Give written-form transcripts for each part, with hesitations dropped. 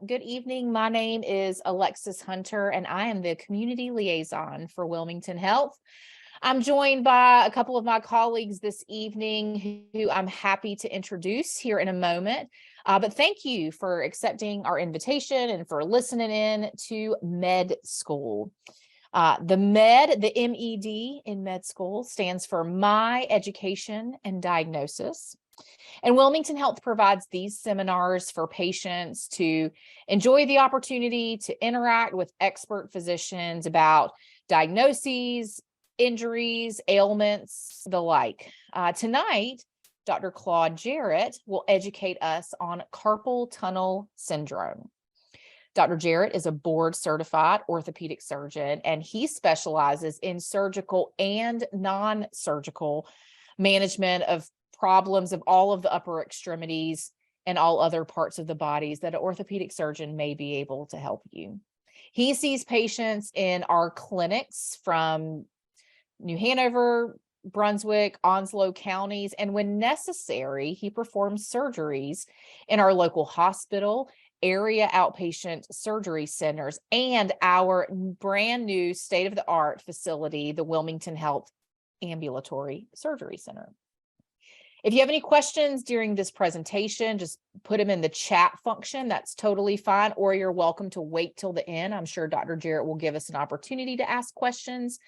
Good evening. My name is Alexis Hunter, and I am the community liaison for Wilmington Health. I'm joined by a couple of my colleagues this evening who I'm happy to introduce here in a moment. But thank you for accepting our invitation and for listening in to med school. The MED, the M.E.D in med school stands for My Education and Diagnosis. And Wilmington Health provides these seminars for patients to enjoy the opportunity to interact with expert physicians about diagnoses, injuries, ailments, the like. Tonight, Dr. Claude Jarrett will educate us on carpal tunnel syndrome. Dr. Jarrett is a board-certified orthopedic surgeon, and he specializes in surgical and non-surgical management of problems of all of the upper extremities and all other parts of the bodies that an orthopedic surgeon may be able to help you. He sees patients in our clinics from New Hanover, Brunswick, Onslow counties, and when necessary, he performs surgeries in our local hospital, area outpatient surgery centers, and our brand new state-of-the-art facility, the Wilmington Health Ambulatory Surgery Center. If you have any questions during this presentation, just put them in the chat function. That's totally fine, or you're welcome to wait till the end. I'm sure Dr. Jarrett will give us an opportunity to ask questions.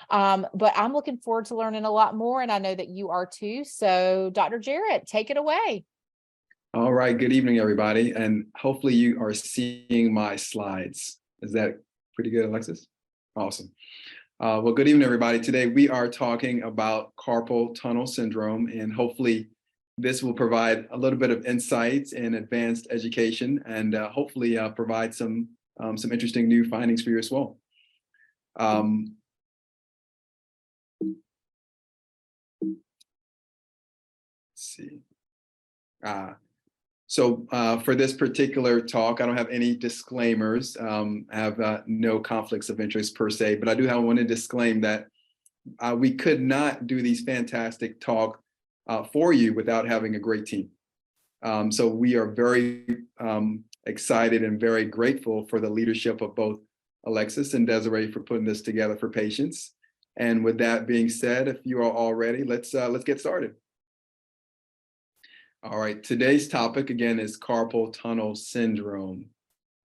But I'm looking forward to learning a lot more, and I know that you are too. So Dr. Jarrett, take it away. All right, good evening, everybody. And hopefully you are seeing my slides. Is that pretty good, Alexis? Awesome. Well, good evening, everybody. Today we are talking about carpal tunnel syndrome, and hopefully this will provide a little bit of insights in advanced education and hopefully provide some interesting new findings for you as well. Let's see. So for this particular talk, I don't have any disclaimers. I have no conflicts of interest per se, but I do want to disclaim that we could not do these fantastic talk for you without having a great team. So we are very excited and very grateful for the leadership of both Alexis and Desiree for putting this together for patients. And with that being said, if you are all ready, let's get started. All right, today's topic again is carpal tunnel syndrome.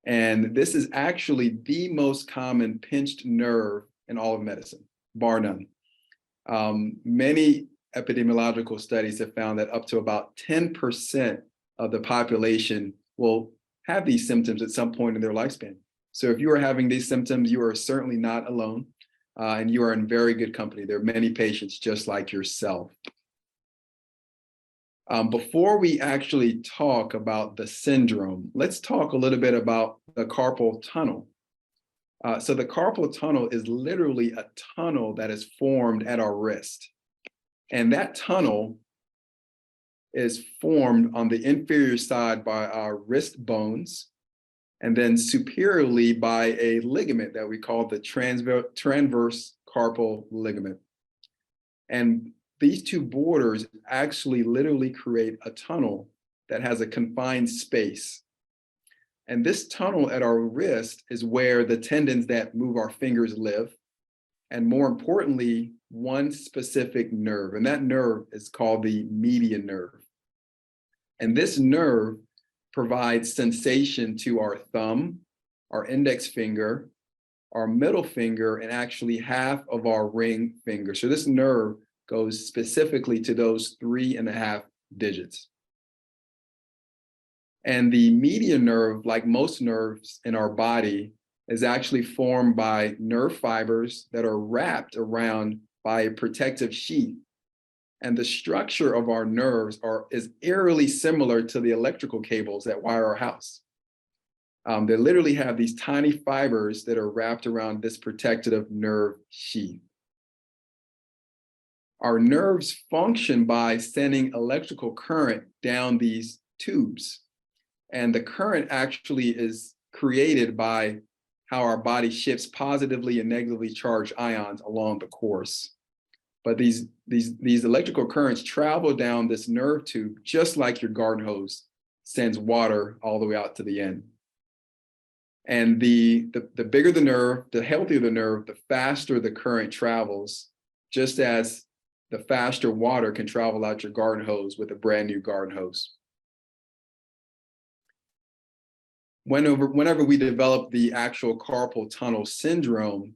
And this is actually the most common pinched nerve in all of medicine, bar none. Many epidemiological studies have found that up to about 10% of the population will have these symptoms at some point in their lifespan. So if you are having these symptoms, you are certainly not alone, and you are in very good company. There are many patients just like yourself. Before we actually talk about the syndrome, let's talk a little bit about the carpal tunnel. So the carpal tunnel is literally a tunnel that is formed at our wrist. And that tunnel is formed on the inferior side by our wrist bones, and then superiorly by a ligament that we call the transverse carpal ligament. And these two borders actually literally create a tunnel that has a confined space. And this tunnel at our wrist is where the tendons that move our fingers live. And more importantly, one specific nerve, and that nerve is called the median nerve. And this nerve provides sensation to our thumb, our index finger, our middle finger, and actually half of our ring finger. So this nerve goes specifically to those 3.5 digits. And the median nerve, like most nerves in our body, is actually formed by nerve fibers that are wrapped around by a protective sheath. And the structure of our nerves is eerily similar to the electrical cables that wire our house. They literally have these tiny fibers that are wrapped around this protective nerve sheath. Our nerves function by sending electrical current down these tubes. And the current actually is created by how our body shifts positively and negatively charged ions along the course. But these electrical currents travel down this nerve tube just like your garden hose sends water all the way out to the end. And the bigger the nerve, the healthier the nerve, the faster the current travels, just as the faster water can travel out your garden hose with a brand new garden hose. Whenever we develop the actual carpal tunnel syndrome,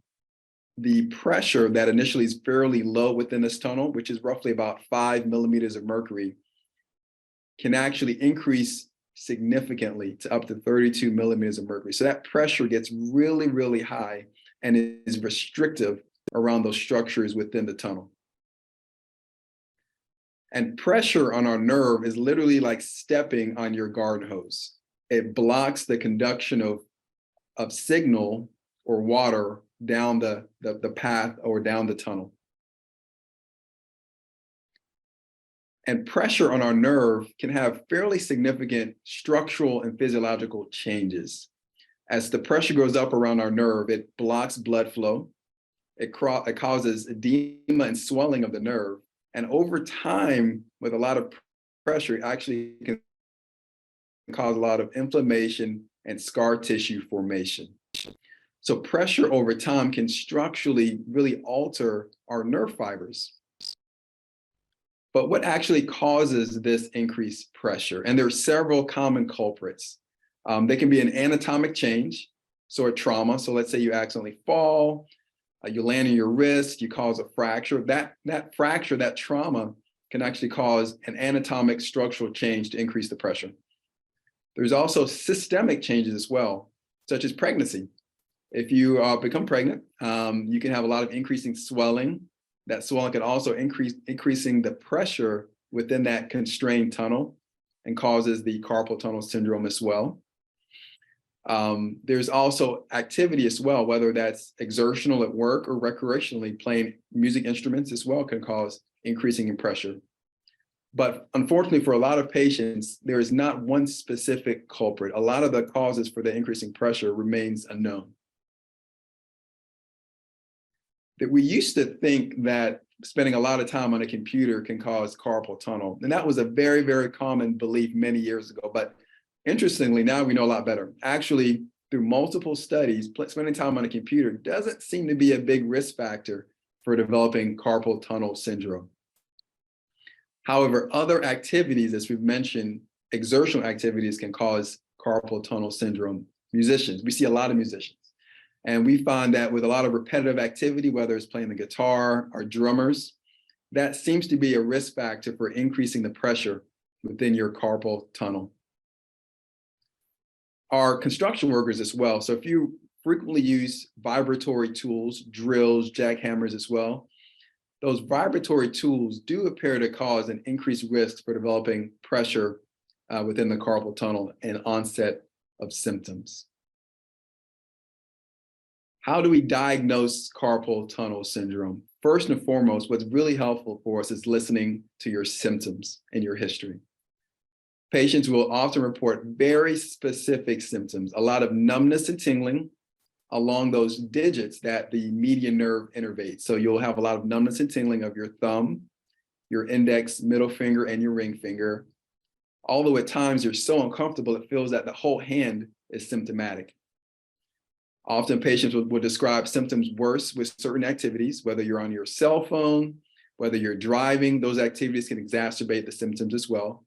the pressure that initially is fairly low within this tunnel, which is roughly about 5 millimeters of mercury, can actually increase significantly to up to 32 millimeters of mercury. So that pressure gets really, really high and is restrictive around those structures within the tunnel. And pressure on our nerve is literally like stepping on your garden hose. It blocks the conduction of signal or water down the path or down the tunnel. And pressure on our nerve can have fairly significant structural and physiological changes. As the pressure goes up around our nerve, it blocks blood flow. It causes edema and swelling of the nerve. And over time, with a lot of pressure, it actually can cause a lot of inflammation and scar tissue formation. So pressure over time can structurally really alter our nerve fibers. But what actually causes this increased pressure? And there are several common culprits. They can be an anatomic change, so a trauma. So let's say you accidentally fall, you land on your wrist, you cause a fracture. That fracture, that trauma can actually cause an anatomic structural change to increase the pressure. There's also systemic changes as well, such as pregnancy. If you become pregnant, you can have a lot of increasing swelling. That swelling can also increasing the pressure within that constrained tunnel and causes the carpal tunnel syndrome as well. There's also activity as well, whether that's exertional at work or recreationally playing music instruments as well can cause increasing in pressure. But unfortunately, for a lot of patients, there is not one specific culprit. A lot of the causes for the increasing pressure remains unknown. That we used to think that spending a lot of time on a computer can cause carpal tunnel. And that was a very, very common belief many years ago. But interestingly, now we know a lot better. Actually, through multiple studies, spending time on a computer doesn't seem to be a big risk factor for developing carpal tunnel syndrome. However, other activities, as we've mentioned, exertional activities can cause carpal tunnel syndrome. Musicians, we see a lot of musicians. And we find that with a lot of repetitive activity, whether it's playing the guitar or drummers, that seems to be a risk factor for increasing the pressure within your carpal tunnel. Our construction workers as well. So if you frequently use vibratory tools, drills, jackhammers as well, those vibratory tools do appear to cause an increased risk for developing pressure within the carpal tunnel and onset of symptoms. How do we diagnose carpal tunnel syndrome? First and foremost, what's really helpful for us is listening to your symptoms and your history. Patients will often report very specific symptoms, a lot of numbness and tingling along those digits that the median nerve innervates. So you'll have a lot of numbness and tingling of your thumb, your index, middle finger, and your ring finger. Although at times you're so uncomfortable, it feels that the whole hand is symptomatic. Often patients will describe symptoms worse with certain activities, whether you're on your cell phone, whether you're driving, those activities can exacerbate the symptoms as well.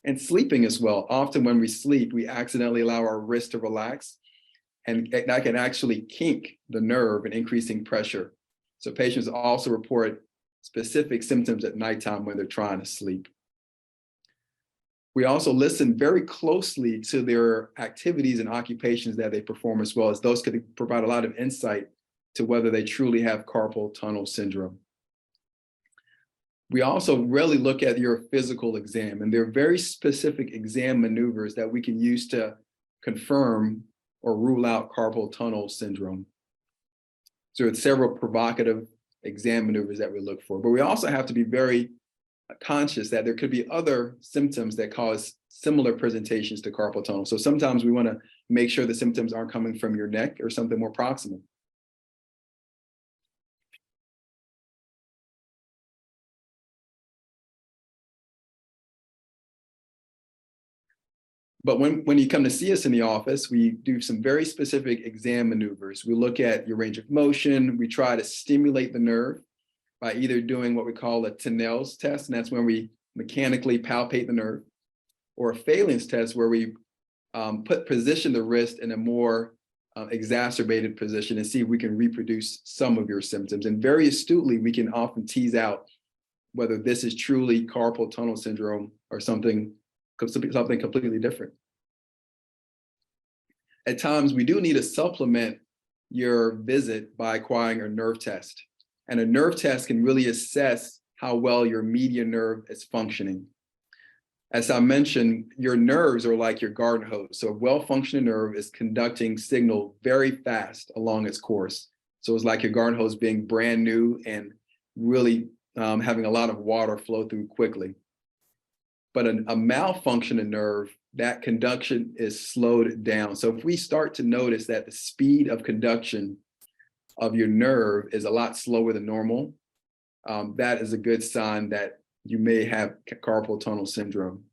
And sleeping as well. Often when we sleep, we accidentally allow our wrist to relax, and that can actually kink the nerve and increasing pressure. So patients also report specific symptoms at nighttime when they're trying to sleep. We also listen very closely to their activities and occupations that they perform as well, as those could provide a lot of insight to whether they truly have carpal tunnel syndrome. We also really look at your physical exam, and there are very specific exam maneuvers that we can use to confirm or rule out carpal tunnel syndrome. So it's several provocative exam maneuvers that we look for, but we also have to be very conscious that there could be other symptoms that cause similar presentations to carpal tunnel. So sometimes we want to make sure the symptoms aren't coming from your neck or something more proximal. But when you come to see us in the office, we do some very specific exam maneuvers. We look at your range of motion. We try to stimulate the nerve by either doing what we call a Tinel's test, and that's when we mechanically palpate the nerve, or a Phalen's test where we position the wrist in a more exacerbated position and see if we can reproduce some of your symptoms. And very astutely, we can often tease out whether this is truly carpal tunnel syndrome or something completely different. At times, we do need to supplement your visit by acquiring a nerve test. And a nerve test can really assess how well your median nerve is functioning. As I mentioned, your nerves are like your garden hose. So a well-functioning nerve is conducting signal very fast along its course. So it's like your garden hose being brand new and really having a lot of water flow through quickly. But a malfunctioning nerve, that conduction is slowed down. So if we start to notice that the speed of conduction of your nerve is a lot slower than normal, that is a good sign that you may have carpal tunnel syndrome.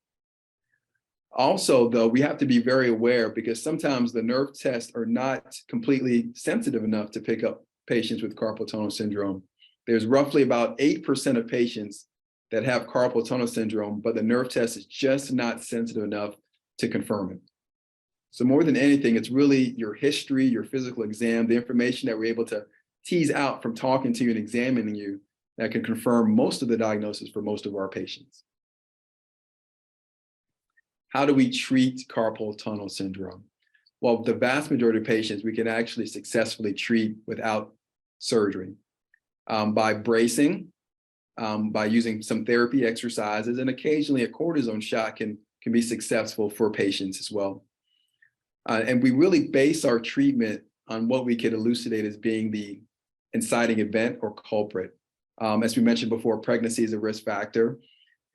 Also, though, we have to be very aware because sometimes the nerve tests are not completely sensitive enough to pick up patients with carpal tunnel syndrome. There's roughly about 8% of patients that have carpal tunnel syndrome, but the nerve test is just not sensitive enough to confirm it. So more than anything, it's really your history, your physical exam, the information that we're able to tease out from talking to you and examining you that can confirm most of the diagnosis for most of our patients. How do we treat carpal tunnel syndrome? Well, the vast majority of patients we can actually successfully treat without surgery by bracing, by using some therapy exercises, and occasionally a cortisone shot can be successful for patients as well. And we really base our treatment on what we could elucidate as being the inciting event or culprit. As we mentioned before, pregnancy is a risk factor.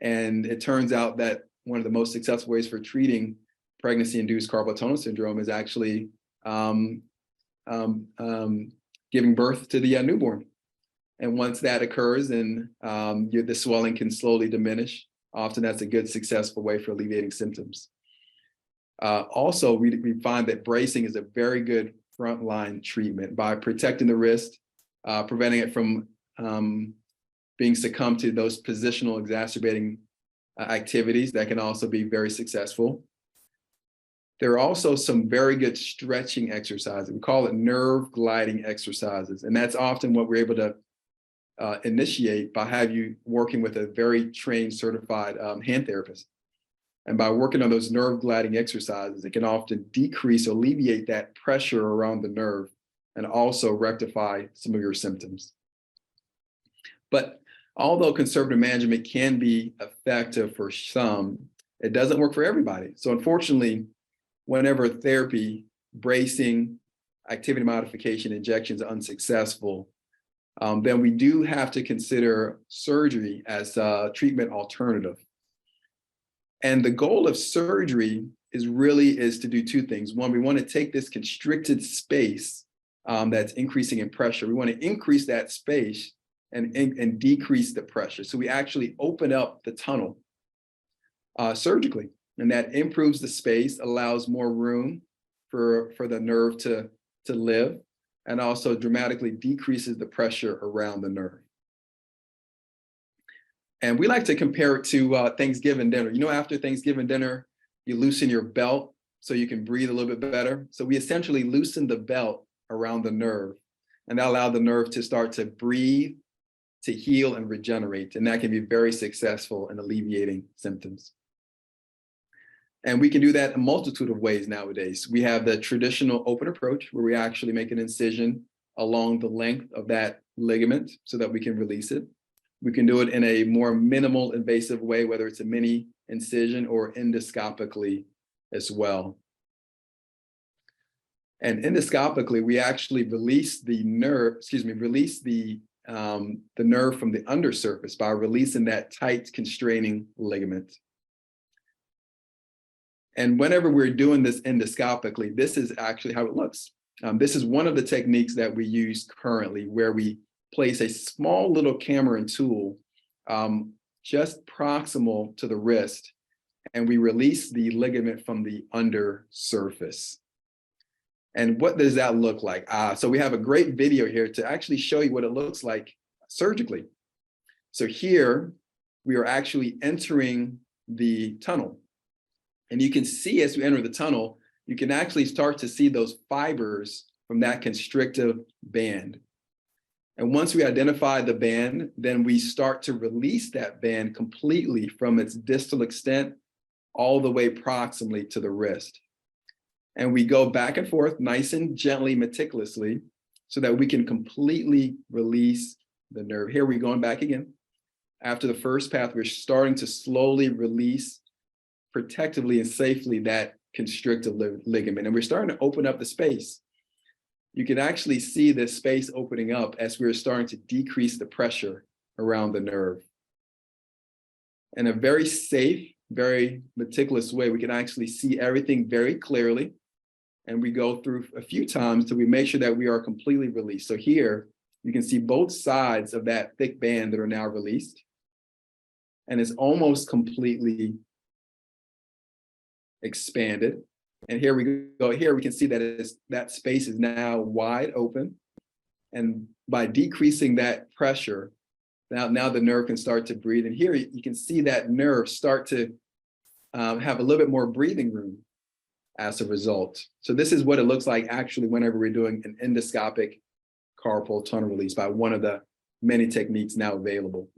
And it turns out that one of the most successful ways for treating pregnancy-induced carpal tunnel syndrome is actually giving birth to the newborn. And once that occurs and the swelling can slowly diminish, often that's a good, successful way for alleviating symptoms. Also, we find that bracing is a very good frontline treatment by protecting the wrist, preventing it from being succumbed to those positional exacerbating activities that can also be very successful. There are also some very good stretching exercises. We call it nerve gliding exercises. And that's often what we're able to initiate by have you working with a very trained, certified hand therapist. And by working on those nerve gliding exercises, it can often decrease, alleviate that pressure around the nerve and also rectify some of your symptoms. But although conservative management can be effective for some, it doesn't work for everybody. So unfortunately, whenever therapy, bracing, activity modification, injections are unsuccessful, then we do have to consider surgery as a treatment alternative. And the goal of surgery is to do two things. One, we want to take this constricted space that's increasing in pressure. We want to increase that space and decrease the pressure. So we actually open up the tunnel surgically, and that improves the space, allows more room for the nerve to live, and also dramatically decreases the pressure around the nerve. And we like to compare it to Thanksgiving dinner. You know, after Thanksgiving dinner, you loosen your belt so you can breathe a little bit better. So we essentially loosen the belt around the nerve, and that allowed the nerve to start to breathe, to heal and regenerate. And that can be very successful in alleviating symptoms. And we can do that in a multitude of ways nowadays. We have the traditional open approach where we actually make an incision along the length of that ligament so that we can release it. We can do it in a more minimal invasive way, whether it's a mini incision or endoscopically as well. And endoscopically, we actually release the nerve, the nerve from the undersurface by releasing that tight constraining ligament. And whenever we're doing this endoscopically, this is actually how it looks. This is one of the techniques that we use currently, where we place a small little camera and tool just proximal to the wrist and we release the ligament from the under surface. And what does that look like? So we have a great video here to actually show you what it looks like surgically. So here we are actually entering the tunnel. And you can see as we enter the tunnel, you can actually start to see those fibers from that constrictive band. And once we identify the band, then we start to release that band completely from its distal extent all the way proximally to the wrist. And we go back and forth nice and gently, meticulously, so that we can completely release the nerve. Here we're going back again. After the first path, we're starting to slowly release protectively and safely that constrictive ligament. And we're starting to open up the space. You can actually see this space opening up as we're starting to decrease the pressure around the nerve. In a very safe, very meticulous way, we can actually see everything very clearly. And we go through a few times till we make sure that we are completely released. So here, you can see both sides of that thick band that are now released. And it's almost completely expanded. And here we go. Here we can see that that space is now wide open. And by decreasing that pressure, now the nerve can start to breathe. And here you can see that nerve start to have a little bit more breathing room as a result. So this is what it looks like actually whenever we're doing an endoscopic carpal tunnel release by one of the many techniques now available.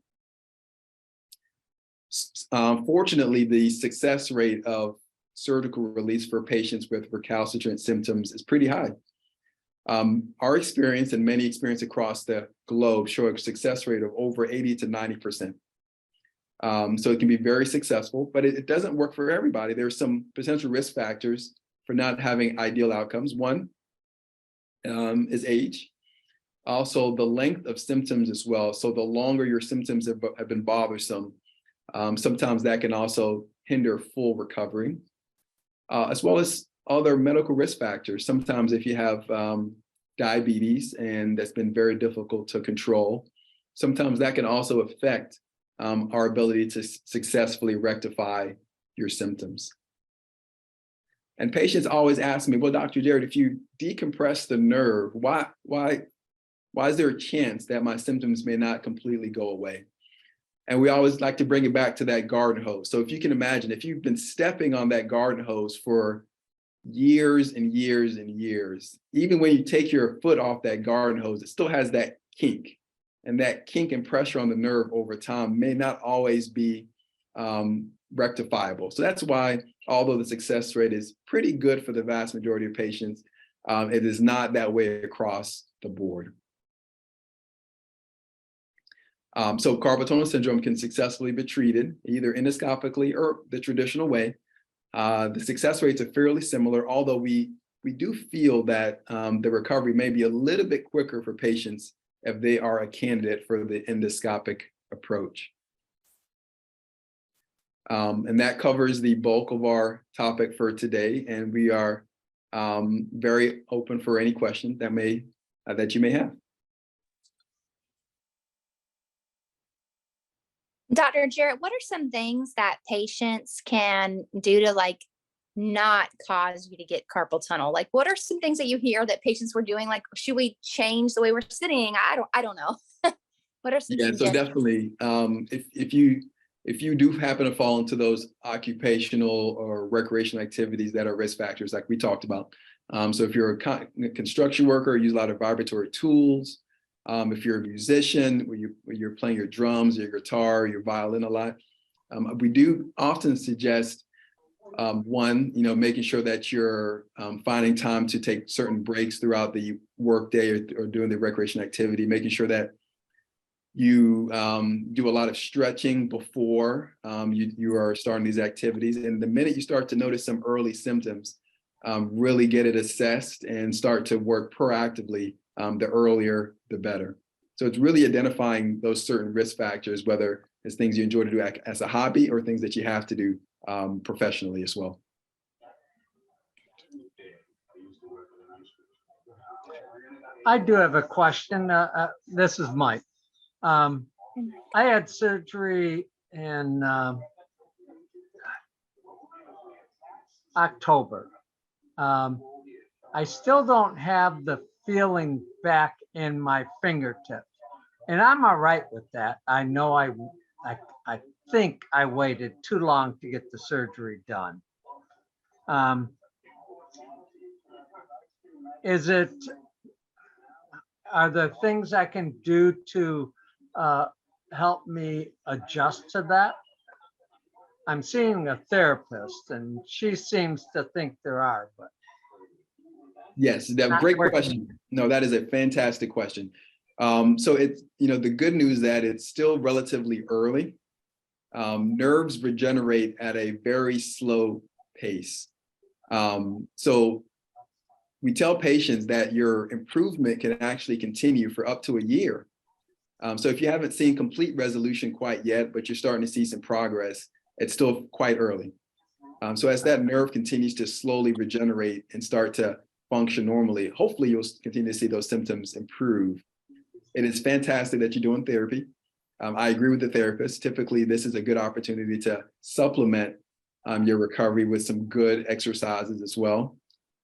Fortunately, the success rate of surgical release for patients with recalcitrant symptoms is pretty high. Our experience and many experience across the globe show a success rate of over 80 to 90%. So it can be very successful, but it doesn't work for everybody. There's some potential risk factors for not having ideal outcomes. One is age. Also, the length of symptoms as well. So the longer your symptoms have been bothersome, sometimes that can also hinder full recovery, as well as other medical risk factors. Sometimes if you have diabetes and that's been very difficult to control, sometimes that can also affect our ability to successfully rectify your symptoms. And patients always ask me, well, Dr. Jarrett, if you decompress the nerve, why is there a chance that my symptoms may not completely go away? And we always like to bring it back to that garden hose. So if you can imagine, if you've been stepping on that garden hose for years and years and years, even when you take your foot off that garden hose, it still has that kink. And that kink and pressure on the nerve over time may not always be rectifiable. So that's why, although the success rate is pretty good for the vast majority of patients, it is not that way across the board. So carpal tunnel syndrome can successfully be treated either endoscopically or the traditional way. The success rates are fairly similar, although we do feel that the recovery may be a little bit quicker for patients if they are a candidate for the endoscopic approach. And that covers the bulk of our topic for today, and we are very open for any questions that you may have. Dr. Jarrett, what are some things that patients can do to not cause you to get carpal tunnel? Like, what are some things that you hear that patients were doing? Like, should we change the way we're sitting? I don't know. What are some things? So definitely, if you do happen to fall into those occupational or recreational activities that are risk factors, like we talked about. So if you're a construction worker, use a lot of vibratory tools. If you're a musician, where you're playing your drums, your guitar, your violin a lot, we do often suggest one, making sure that you're finding time to take certain breaks throughout the workday or doing the recreation activity, making sure that you do a lot of stretching before you are starting these activities. And the minute you start to notice some early symptoms, really get it assessed and start to work proactively. The earlier, the better. So it's really identifying those certain risk factors, whether it's things you enjoy to do as a hobby or things that you have to do professionally as well. I do have a question. This is Mike. I had surgery in October. I still don't have the feeling back in my fingertips, and I'm all right with that. I know I think I waited too long to get the surgery done. Are there things I can do to help me adjust to that? I'm seeing a therapist and she seems to think there are, but. Yes, that great question. No, that is a fantastic question. So it's, the good news that it's still relatively early. Nerves regenerate at a very slow pace. So we tell patients that your improvement can actually continue for up to a year. So if you haven't seen complete resolution quite yet, but you're starting to see some progress, it's still quite early. So as that nerve continues to slowly regenerate and start to function normally, hopefully you'll continue to see those symptoms improve. It is fantastic that you're doing therapy. I agree with the therapist. Typically, this is a good opportunity to supplement your recovery with some good exercises as well.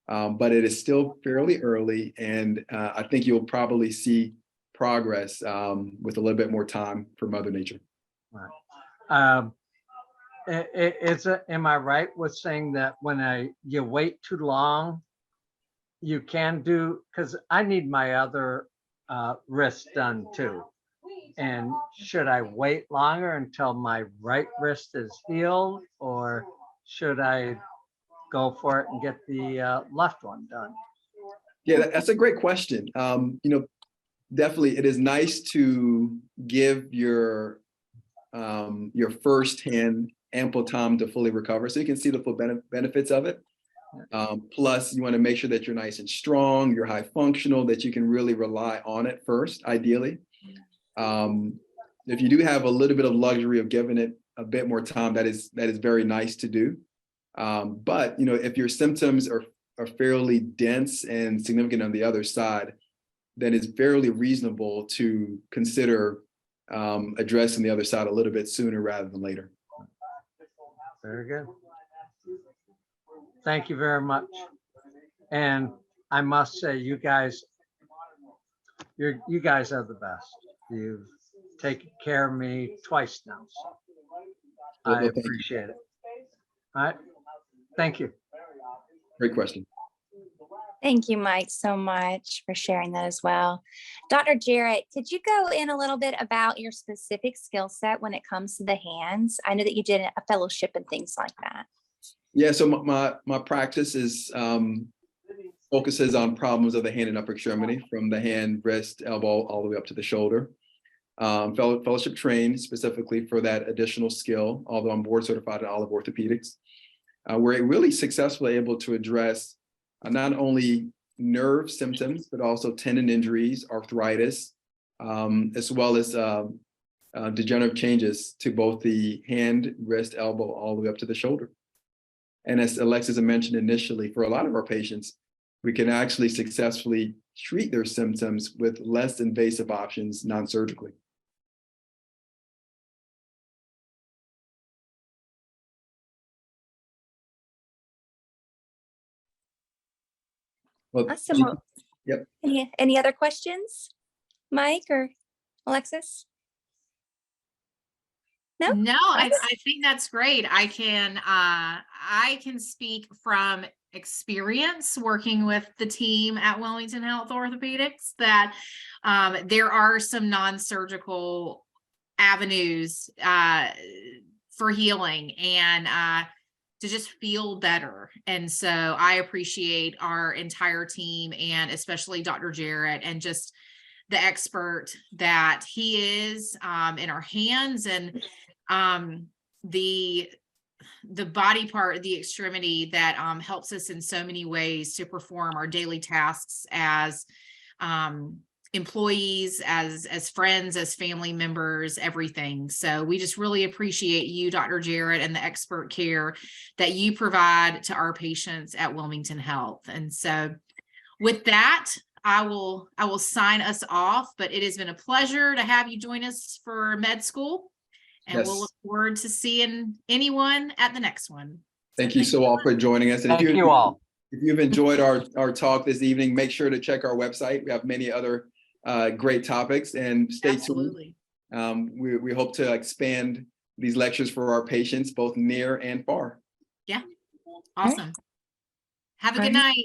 But it is still fairly early, and I think you'll probably see progress with a little bit more time for Mother Nature. Right. Am I right with saying that when you wait too long, you can do, because I need my other wrist done too. And should I wait longer until my right wrist is healed, or should I go for it and get the left one done? Yeah, that's a great question. Definitely, it is nice to give your first hand ample time to fully recover, so you can see the full benefits of it. Plus, you want to make sure that you're nice and strong, you're high functional, that you can really rely on it first, ideally. If you do have a little bit of luxury of giving it a bit more time, that is very nice to do. But if your symptoms are fairly dense and significant on the other side, then it's fairly reasonable to consider addressing the other side a little bit sooner rather than later. Very good. Thank you very much. And I must say, you guys are the best. You've taken care of me twice now. So I appreciate it. All right. Thank you. Great question. Thank you, Mike, so much for sharing that as well. Dr. Jarrett, could you go in a little bit about your specific skill set when it comes to the hands? I know that you did a fellowship and things like that. Yeah, so my practice is focuses on problems of the hand and upper extremity, from the hand, wrist, elbow, all the way up to the shoulder. Fellowship trained specifically for that additional skill, although I'm board certified in all of orthopedics. We're really successfully able to address not only nerve symptoms, but also tendon injuries, arthritis, as well as degenerative changes to both the hand, wrist, elbow, all the way up to the shoulder. And as Alexis mentioned initially, for a lot of our patients, we can actually successfully treat their symptoms with less invasive options non-surgically. Well, awesome. Yep. Any other questions, Mike or Alexis? No, I think that's great. I can speak from experience working with the team at Wilmington Health Orthopaedics that there are some non-surgical avenues for healing and to just feel better. And so I appreciate our entire team, and especially Dr. Jarrett, and just the expert that he is in our hands, and the body part, the extremity that helps us in so many ways to perform our daily tasks as employees, as friends, as family members, everything. So we just really appreciate you, Dr. Jarrett, and the expert care that you provide to our patients at Wilmington Health. And so with that, I will sign us off, but it has been a pleasure to have you join us for med school. And We'll look forward to seeing anyone at the next one. Thank you so all for joining us. And Thank you all. If you've enjoyed our talk this evening, make sure to check our website. We have many other great topics, and stay Absolutely. tuned. We hope to expand these lectures for our patients, both near and far. Awesome. Have a All good right. night.